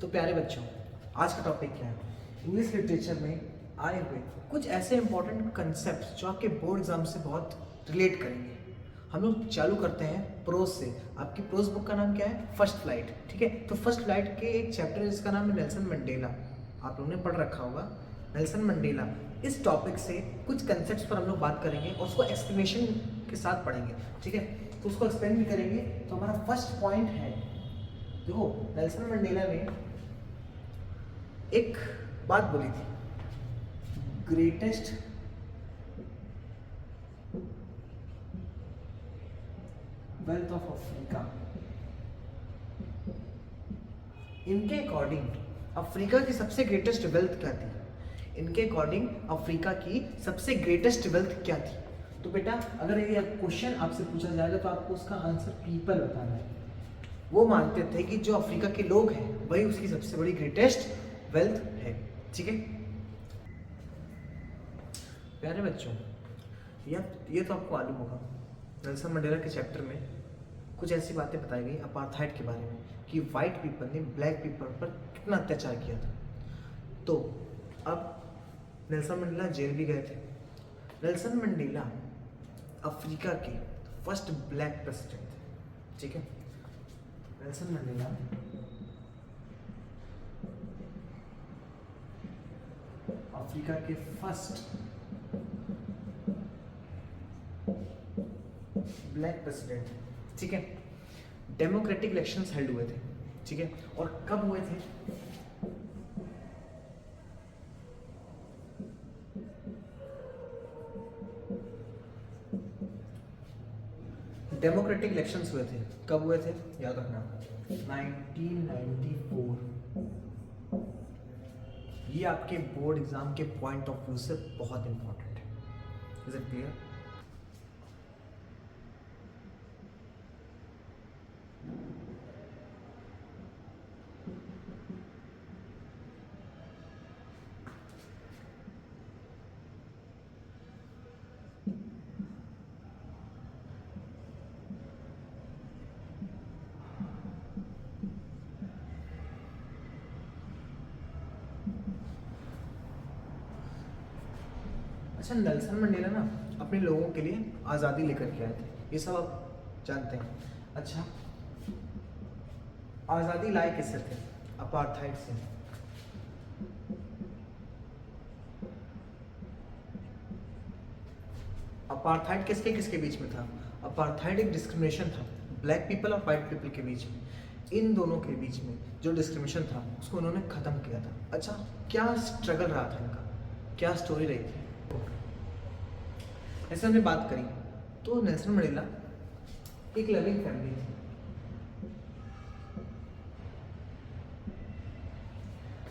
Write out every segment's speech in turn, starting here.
तो प्यारे बच्चों, आज का टॉपिक क्या है? इंग्लिश लिटरेचर में आए हुए कुछ ऐसे इंपॉर्टेंट कंसेप्ट जो आपके बोर्ड एग्जाम से बहुत रिलेट करेंगे। हम लोग चालू करते हैं प्रोज से। आपकी प्रोज बुक का नाम क्या है? First flight. ठीक है, तो फर्स्ट फ्लाइट के एक चैप्टर है जिसका नाम है नेल्सन मंडेला। आप लोगों ने पढ़ रखा होगा नेल्सन मंडेला। इस टॉपिक से कुछ कंसेप्ट्स पर हम लोग बात करेंगे और उसको एक्सप्लेनेशन के साथ पढ़ेंगे। ठीक है, तो उसको एक्सप्लेन भी करेंगे। तो हमारा फर्स्ट पॉइंट है, देखो नेल्सन मंडेला ने एक बात बोली थी, ग्रेटेस्ट वेल्थ ऑफ अफ्रीका। इनके अकॉर्डिंग अफ्रीका की सबसे ग्रेटेस्ट वेल्थ क्या थी? इनके अकॉर्डिंग अफ्रीका की सबसे ग्रेटेस्ट वेल्थ क्या थी? तो बेटा अगर ये क्वेश्चन आपसे पूछा जाएगा तो आपको उसका आंसर पीपल बताना है। वो मानते थे कि जो अफ्रीका के लोग हैं वही उसकी सबसे बड़ी ग्रेटेस्ट वेल्थ है। ठीक है प्यारे बच्चों, ये तो आपको मालूम होगा नेल्सन मंडेला के चैप्टर में कुछ ऐसी बातें बताई गई अपार्थाइड के बारे में कि वाइट पीपल ने ब्लैक पीपल पर कितना अत्याचार किया था। तो अब नेल्सन मंडेला जेल भी गए थे। नेल्सन मंडेला अफ्रीका के फर्स्ट ब्लैक प्रेसिडेंट थे। ठीक है, नेल्सन मंडेला अफ्रीका के फर्स्ट ब्लैक प्रेसिडेंट। ठीक है, डेमोक्रेटिक इलेक्शंस हेल्ड हुए थे। ठीक है, और कब हुए थे? डेमोक्रेटिक इलेक्शंस हुए थे। कब हुए थे? याद रखना 1994। ये आपके बोर्ड एग्जाम के पॉइंट ऑफ व्यू से बहुत इंपॉर्टेंट है। Is it clear? अच्छा, नेल्सन मंडेला ना अपने लोगों के लिए आज़ादी लेकर के आए थे, ये सब आप जानते हैं। अच्छा, आज़ादी लाए किससे थे? अपार्थाइड से। अपार्थाइड किसके किसके बीच में था? अपार्थाइड एक डिस्क्रिमिनेशन था ब्लैक पीपल और वाइट पीपल के बीच में। इन दोनों के बीच में जो डिस्क्रिमिनेशन था उसको उन्होंने ख़त्म किया था। अच्छा, क्या स्ट्रगल रहा था इनका, क्या स्टोरी रही थी? ऐसे हमने बात करी तो नेल्सन मंडेला एक लविंग फैमिली थी।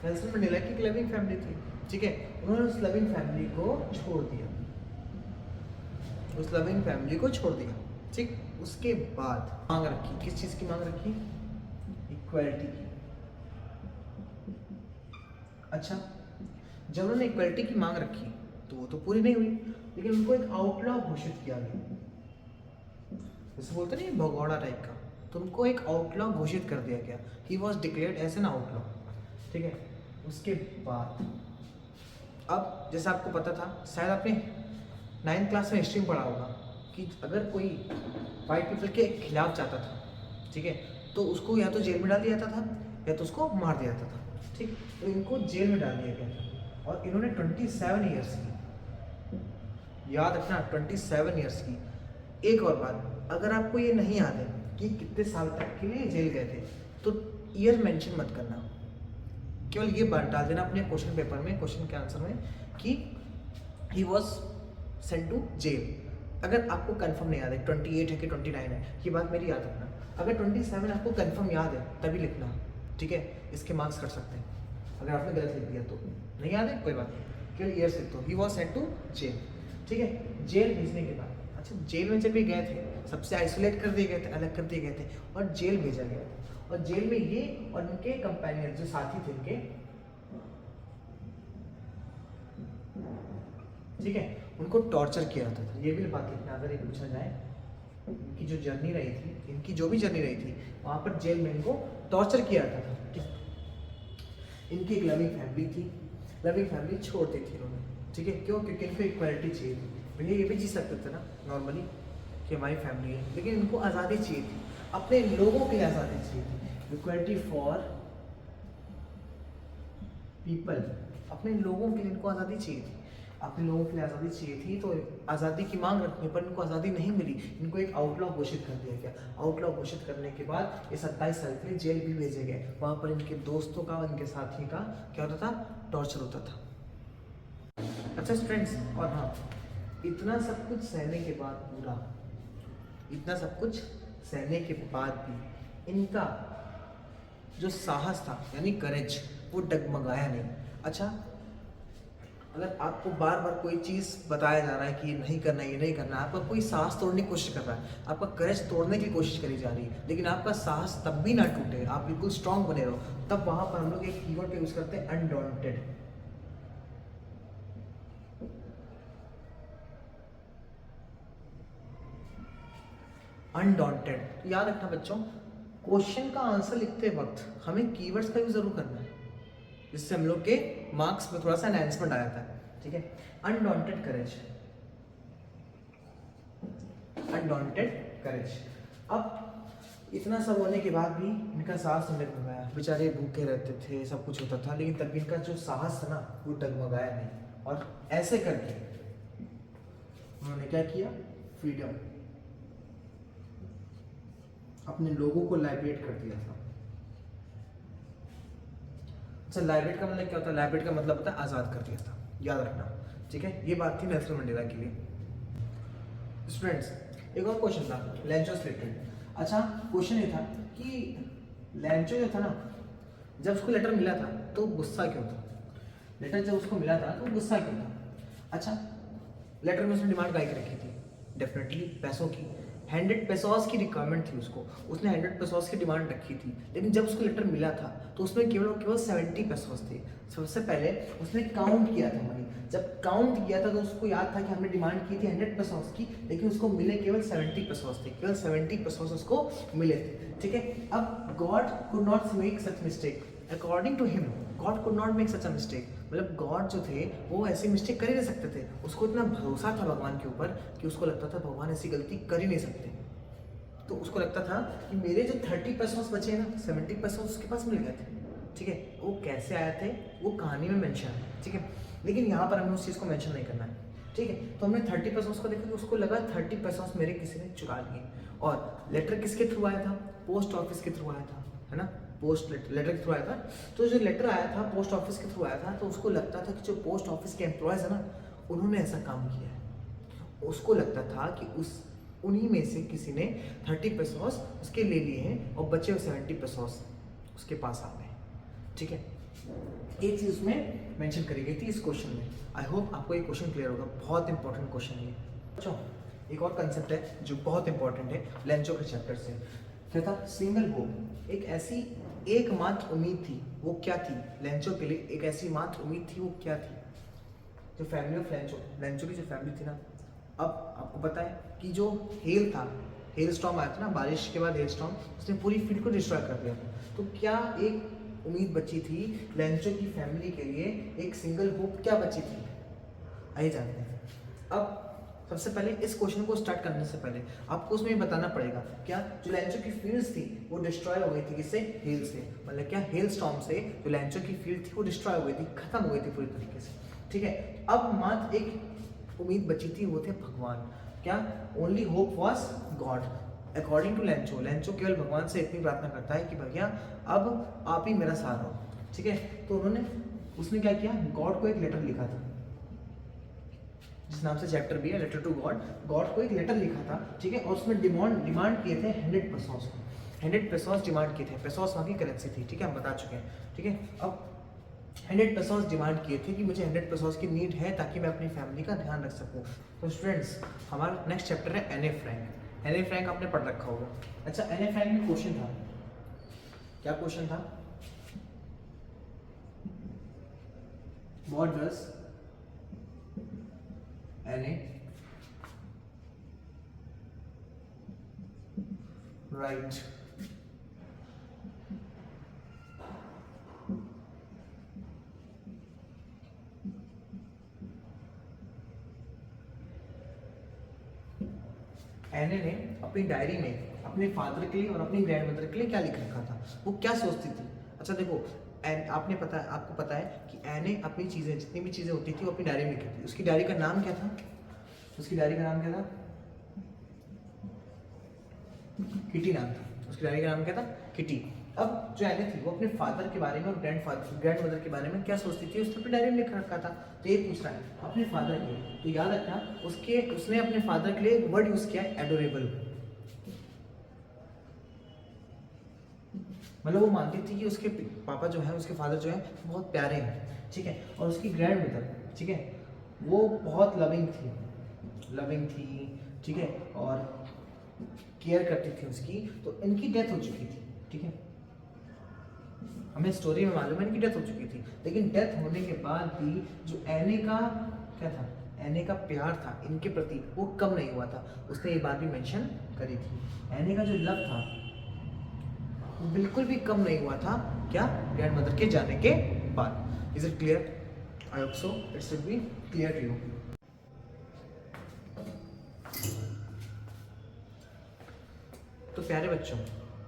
नेल्सन मंडेला की एक लविंग फैमिली थी। ठीक है, उन्होंने उस लविंग फैमिली को छोड़ दिया, उस लविंग फैमिली को छोड़ दिया। ठीक, उसके बाद मांग रखी, किस चीज़ की मांग रखी? इक्वालिटी की। अच्छा, जब उन्होंने इक्वालिटी की मांग रखी तो वो तो पूरी नहीं हुई, लेकिन उनको एक आउटलॉ घोषित किया गया, जैसे बोलते नहीं भगौड़ा टाइप का। तो उनको एक आउटलॉ घोषित कर दिया गया। He was declared as an outlaw. ठीक है, उसके बाद अब जैसे आपको पता था, शायद आपने 9th क्लास में हिस्ट्री में पढ़ा होगा कि अगर कोई वाइट पीपल के खिलाफ जाता था, ठीक है, तो उसको या तो जेल में डाल दिया जाता था या तो उसको मार दिया जाता था। ठीक, तो इनको जेल में डाल दिया गया था और इन्होंने 27 ईयर्स की, याद रखना 27 ईयर्स की। एक और बात, अगर आपको ये नहीं याद है कि कितने साल तक के लिए जेल गए थे तो ईयर मेंशन मत करना, केवल ये बात डाल देना अपने क्वेश्चन पेपर में, क्वेश्चन के आंसर में कि he was sent to jail. अगर आपको कंफर्म नहीं याद है 28 है कि 29 है, ये बात मेरी याद रखना। अगर 27 आपको कंफर्म याद है तभी लिखना। ठीक है, इसके मार्क्स कट सकते हैं अगर आपने गलत लिख दिया तो। नहीं याद है कोई बात नहीं, केवल ईयर्स लिख दो। He was sent to jail. ठीक है, जेल भेजने के बाद, अच्छा जेल में जब भी गए थे सबसे आइसोलेट कर दिए गए थे, अलग कर दिए गए थे और जेल भेजा गया था। और जेल में ये और इनके कंपेनियन जो साथी थे इनके, ठीक है, उनको टॉर्चर किया जाता था। ये भी बात लिखना अगर ये पूछा जाए, इनकी जो जर्नी रही थी, इनकी जो भी जर्नी रही थी वहाँ पर जेल में इनको टॉर्चर किया जाता था। इनकी एक लविंग फैमिली थी, लविंग फैमिली छोड़ दी थी इन्होंने, ठीक है। क्यों? क्योंकि इनको इक्वालिटी चाहिए थी। भैया ये भी जी सकते थे ना नॉर्मली कि हमारी फैमिली है, लेकिन इनको आज़ादी चाहिए थी, अपने लोगों के लिए आज़ादी चाहिए थी। इक्वालिटी फॉर पीपल, अपने लोगों के लिए इनको आज़ादी चाहिए थी, अपने लोगों के लिए आज़ादी चाहिए थी। तो आज़ादी की मांग रखने पर इनको आज़ादी नहीं मिली, इनको एक आउटलॉ घोषित कर दिया गया। आउटलॉ घोषित करने के बाद ये 27 साल के लिए जेल भी भेजे गए। वहाँ पर इनके दोस्तों का, इनके साथी का क्या होता था? टॉर्चर होता था। अच्छा स्टूडेंट्स, और हाँ, इतना सब कुछ सहने के बाद, पूरा इतना सब कुछ सहने के बाद भी इनका जो साहस था यानी करेज, वो डगमगाया नहीं। अच्छा, अगर आपको बार बार कोई चीज़ बताया जा रहा है कि ये नहीं करना, ये नहीं करना, आपका कोई साहस तोड़ने की कोशिश कर रहा है, आपका करेज तोड़ने की कोशिश करी जा रही है, लेकिन आपका साहस तब भी ना टूटे, आप बिल्कुल स्ट्रांग बने रहो, तब वहाँ पर हम लोग एक कीवर्ड का यूज़ करते हैं, अनडॉन्टेड। अनडॉन्टेड याद रखना बच्चों, क्वेश्चन का आंसर लिखते वक्त हमें कीवर्ड्स का यूज जरूर करना है, जिससे हम लोग के मार्क्स में थोड़ा सा एनहांसमेंट आ जाता है, ठीक है। अनडॉन्टेड करेज, अनडॉन्टेड करेज। अब इतना सब होने के बाद भी इनका साहस नहीं डगमगाया, बेचारे भूखे रहते थे, सब कुछ होता था, लेकिन तब भी इनका जो साहस था ना, वो डगमगाया नहीं। और ऐसे करके उन्होंने क्या किया? फ्रीडम, अपने लोगों को लाइबरेट कर दिया था। अच्छा, लाइबरेट का मतलब क्या होता है? लाइबरेट का मतलब होता है आज़ाद कर दिया था, याद रखना, ठीक है। ये बात थी नेल्सन मंडेला के लिए। स्टूडेंट्स, एक और क्वेश्चन था लैंचो से रिलेटेड। अच्छा, क्वेश्चन ये था कि लैंचो जो था ना, जब उसको लेटर मिला था तो गुस्सा क्यों था? लेटर जब उसको मिला था तो गुस्सा क्यों था? अच्छा, लेटर में उसने डिमांड काय की रखी थी? डेफिनेटली पैसों की। 100 पेसोस की रिक्वायरमेंट थी उसको, उसने 100 पेसोस की डिमांड रखी थी, लेकिन जब उसको लेटर मिला था तो उसमें केवल और केवल 70 पेसोस थे। सबसे पहले उसने काउंट किया था मनी, जब काउंट किया था तो उसको याद था कि हमने डिमांड की थी 100 पेसोस की, लेकिन उसको मिले केवल 70 पेसोस थे, केवल 70 पेसोस उसको मिले थे, ठीक है। अब God could not make such mistake, according to him God could not make such a mistake, मतलब गॉड जो थे वो ऐसी मिस्टेक कर ही नहीं सकते थे। उसको इतना भरोसा था भगवान के ऊपर कि उसको लगता था भगवान ऐसी गलती कर ही नहीं सकते। तो उसको लगता था कि मेरे जो 30 पेसोस बचे ना, 70 पेसोस उसके पास मिल गए थे, ठीक है। वो कैसे आए थे वो कहानी में मेंशन है, ठीक है, लेकिन यहाँ पर हमें उस चीज़ को मेंशन नहीं करना है, ठीक है। तो हमने 30 पेसोस को देखा कि उसको लगा 30 पेसोस मेरे किसी ने चुरा लिए। और लेटर किसके थ्रू आया था? पोस्ट ऑफिस के थ्रू आया था, है ना, पोस्ट लेटर के थ्रू आया था। तो जो लेटर आया था पोस्ट ऑफिस के थ्रू आया था, तो उसको लगता था कि जो पोस्ट ऑफिस के एम्प्लॉयज़ है ना, उन्होंने ऐसा काम किया है। उसको लगता था कि उन्हीं में से किसी ने 30 पेसोस उसके ले लिए हैं और बचे हुए 70 पेसोस उसके पास आ गए, ठीक है। एक चीज़ उसमें मेंशन करी गई थी इस क्वेश्चन में। आई होप आपको ये क्वेश्चन क्लियर होगा, बहुत इंपॉर्टेंट क्वेश्चन है। अच्छा, एक और कंसेप्ट है जो बहुत इंपॉर्टेंट है लेंचो के चैप्टर से, क्या था? सिंगल होप, एक ऐसी एकमात्र उम्मीद थी, वो क्या थी? लेंचो के लिए एक ऐसी मात्र उम्मीद थी, वो क्या थी? जो फैमिली ऑफ लेंचो की जो फैमिली थी ना, अब आपको पता है कि जो हेल था, हेल स्टॉर्म आया था ना, बारिश के बाद हेल स्टॉर्म, उसने पूरी फील्ड को डिस्ट्रॉय कर दिया था। तो क्या एक उम्मीद बची थी लेंचो की फैमिली के लिए? एक सिंगल होप क्या बची थी? आइए जानते हैं। अब सबसे पहले इस क्वेश्चन को स्टार्ट करने से पहले आपको उसमें बताना पड़ेगा, क्या जो लेंचो की फील्ड्स थी वो डिस्ट्रॉय हो गई थी किससे? हेल से, मतलब क्या हेल स्टॉर्म से जो लेंचो की फील्ड थी वो डिस्ट्रॉय हो गई थी, खत्म हो गई थी पूरी तरीके से, ठीक है। अब मात्र एक उम्मीद बची थी, वो थे भगवान। क्या? Only hope was God. According to Lencho केवल भगवान से इतनी प्रार्थना करता है कि भैया अब आप ही मेरा सहारा हो, ठीक है। तो उसने क्या किया? गॉड को एक लेटर लिखा था, जिस नाम से चैप्टर भी है, लेटर टू गॉड। गॉड को एक लेटर लिखा था, ठीक है, और उसमें डिमांड किए थे 100 पेसोस, 100 पेसोस डिमांड किए थे। पेसोस वहाँ की करेंसी थी, ठीक है, हम बता चुके हैं, ठीक है। अब 100 पेसोस डिमांड किए थे कि मुझे 100 पेसोस की नीड है ताकि मैं अपनी फैमिली का ध्यान रख सकूँ। तो स्टूडेंट्स, हमारा नेक्स्ट चैप्टर है एने फ्रैंक। एने फ्रैंक आपने पढ़ रखा होगा। अच्छा, एने फ्रैंक में क्वेश्चन था, क्या क्वेश्चन था? व्हाट डज एने राइट एने ने अपनी डायरी में अपने फादर के लिए और अपनी ग्रैंड मदर के लिए क्या लिख रखा था, वो क्या सोचती थी। अच्छा देखो, आपको पता है कि एने अपनी चीज़ें, जितनी भी चीज़ें होती थी वो अपनी डायरी में लिखती थी। उसकी डायरी का नाम क्या था? उसकी डायरी का नाम क्या था? किटी नाम था। उसकी डायरी का नाम क्या था? किटी। अब जो एने थी वो अपने फादर के बारे में और ग्रैंड मदर के बारे में क्या सोचती थी, उसने अपनी डायरी में लिख रखा था। तो ये पूछ रहा है अपने फादर के लिए, तो याद रखना उसने अपने फादर के लिए एक वर्ड यूज किया है, एडोरेबल। मतलब वो मानती थी कि उसके पापा जो है, उसके फादर जो है बहुत प्यारे हैं, ठीक है। और उसकी ग्रैंड मदर, ठीक है, वो बहुत लविंग थी, ठीक है, और केयर करती थी उसकी। तो इनकी डेथ हो चुकी थी, ठीक है, हमें स्टोरी में मालूम है इनकी डेथ हो चुकी थी। लेकिन डेथ होने के बाद भी जो एने का क्या था, एने का प्यार था इनके प्रति, वो कम नहीं हुआ था। उसने ये बात भी मेंशन करी थी। एने का जो लव था वो बिल्कुल भी कम नहीं हुआ था, क्या, ग्रैंड मदर के जाने के बाद। Is it clear? I hope so it should be clear to you. तो प्यारे बच्चों,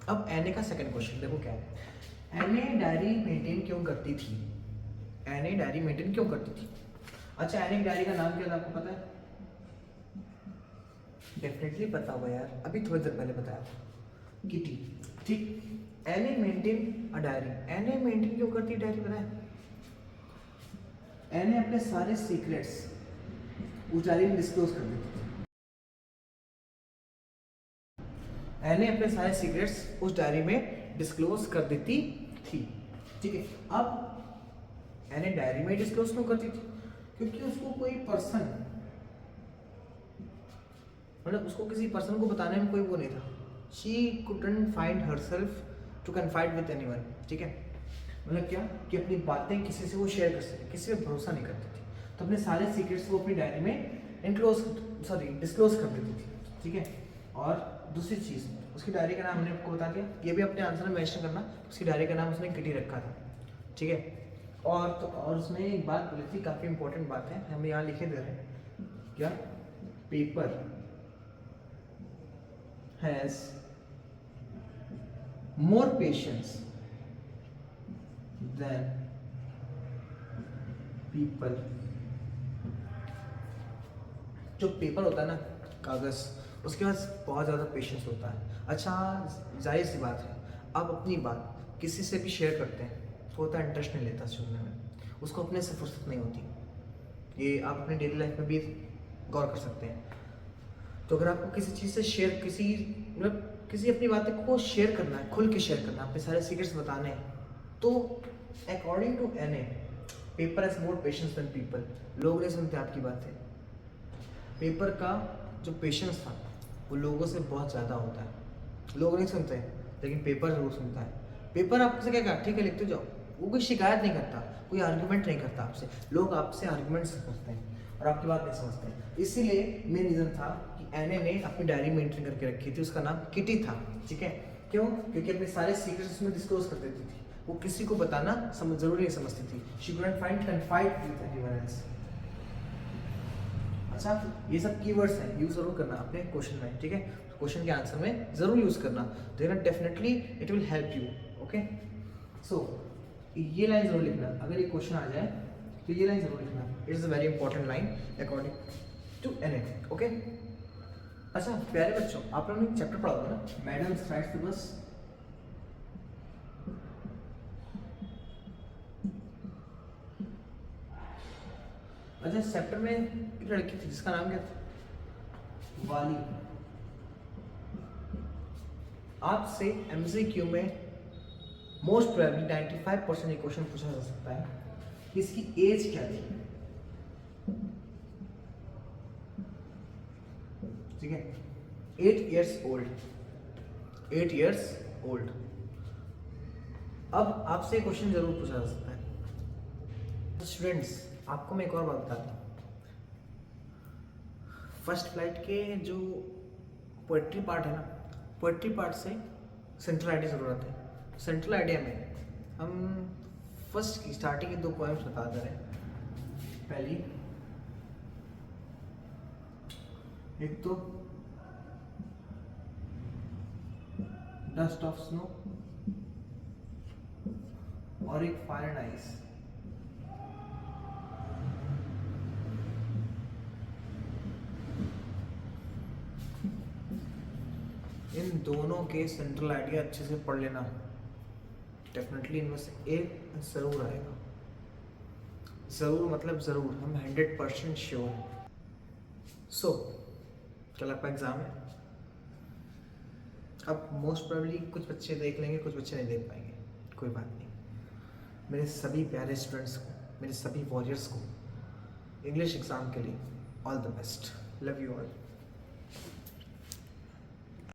अब एने का सेकंड क्वेश्चन देखो क्या है। एने डायरी मेंटेन क्यों करती थी? एने डायरी मेंटेन क्यों करती थी? अच्छा, एने की डायरी का नाम क्या था, आपको पता है? डेफिनेटली पता होगा यार, अभी थोड़ी देर पहले बताया, किटी, ठीक। एने मेंटेन अ डायरी। एने मेंटेन क्यों करती डायरी, पता है? एने अपने सारे सीक्रेट्स उस डायरी में डिस्क्लोज कर देती थी। एने अपने सारे सीक्रेट्स उस डायरी में डिस्क्लोज कर देती थी, ठीक है। अब एने डायरी में डिस्क्लोज क्यों करती थी? क्योंकि उसको कोई पर्सन, मतलब उसको किसी पर्सन को बताने में कोई वो नहीं था। She couldn't find herself to confide with anyone, ठीक है। मतलब क्या कि अपनी बातें किसी से वो शेयर कर सके, किसी पे भरोसा नहीं करती थी। तो अपने सारे सीक्रेट्स वो अपनी डायरी में डिस्क्लोज कर देती थी, ठीक है। और दूसरी चीज़, उसकी डायरी का नाम हमने आपको बता दिया, ये भी अपने आंसर में मेंशन करना। उसकी डायरी का नाम उसने किटी रखा था, ठीक है। और उसमें एक बात बोली थी, काफ़ी इंपॉर्टेंट बात है, हम यहाँ लिखे दे रहे हैं, क्या, paper has more patience than people। जो पेपर होता है ना, कागज, उसके पास बहुत ज़्यादा पेशेंस होता है। अच्छा, जाहिर सी बात है, आप अपनी बात किसी से भी शेयर करते हैं तो होता है इंटरेस्ट नहीं लेता सुनने में, उसको अपने से फुर्सत नहीं होती। ये आप अपनी डेली लाइफ में भी गौर कर सकते हैं। तो अगर आपको किसी चीज़ से शेयर, मतलब किसी अपनी बातें को शेयर करना है, खुल के शेयर करना है, अपने सारे सीक्रेट्स बताने हैं, तो according to Anne, paper has more patience than people. लोग नहीं सुनते आपकी बातें। पेपर का जो पेशेंस था वो लोगों से बहुत ज़्यादा होता है। लोग नहीं सुनते लेकिन पेपर जरूर सुनता है। पेपर आपसे क्या कहता है, ठीक है लिखते जाओ, वो कोई शिकायत नहीं करता, कोई आर्ग्यूमेंट नहीं करता आपसे। लोग आपसे आर्ग्यूमेंट्स करते हैं और आपकी बात नहीं समझते हैं। इसीलिए मेन रीज़न था कि एने ने अपनी डायरी मेंटेन करके रखी थी, उसका नाम किटी था, ठीक है। क्यों? क्योंकि अपने सारे सीक्रेट्स उसमें डिस्क्लोज कर देती थी। वो किसी को बताना जरूरी नहीं समझती थी। She couldn't find confide with anyone else. अच्छा, ये सब कीवर्ड्स हैं, यूज जरूर करना अपने क्वेश्चन में, ठीक है। क्वेश्चन के आंसर में जरूर यूज करना, then definitely it will help you, okay. So ये लाइन जरूर लिखना, अगर ये क्वेश्चन आ जाए तो ये लाइन जरूर लिखना। It is a very important line according to Anne, okay. अच्छा प्यारे बच्चों, आप लोगों ने चैप्टर पढ़ा होगा ना, मैडम राइट्स द बस। अच्छा, इस चैप्टर में एक लड़की थी जिसका नाम क्या था, वाली। आपसे एमसीक्यू में मोस्ट प्रोबेबली 95% ये क्वेश्चन पूछा जा सकता है कि इसकी एज क्या थी, ठीक है। 8 years old, 8 years old। अब आपसे क्वेश्चन जरूर पूछा जा सकता है। स्टूडेंट्स, आपको मैं एक और बात बताता हूँ। फर्स्ट फ्लाइट के जो पोएट्री पार्ट है ना, पोएट्री पार्ट से सेंट्रल आइडिया जरूरत है। सेंट्रल आइडिया में हम फर्स्ट की स्टार्टिंग के 2 पोएम्स बता दे रहे हैं। पहली, एक तो डस्ट ऑफ स्नो और एक फायर एंड आइस। इन दोनों के सेंट्रल आइडिया अच्छे से पढ़ लेना, डेफिनेटली इनमें से एक ज़रूर आएगा। ज़रूर मतलब ज़रूर, हम 100% श्योर हैं। सो कल आपका एग्ज़ाम है। अब मोस्ट प्रोबेबली कुछ बच्चे देख लेंगे, कुछ बच्चे नहीं देख पाएंगे, कोई बात नहीं। मेरे सभी प्यारे स्टूडेंट्स को, मेरे सभी वॉरियर्स को इंग्लिश एग्ज़ाम के लिए all the best. Love you all.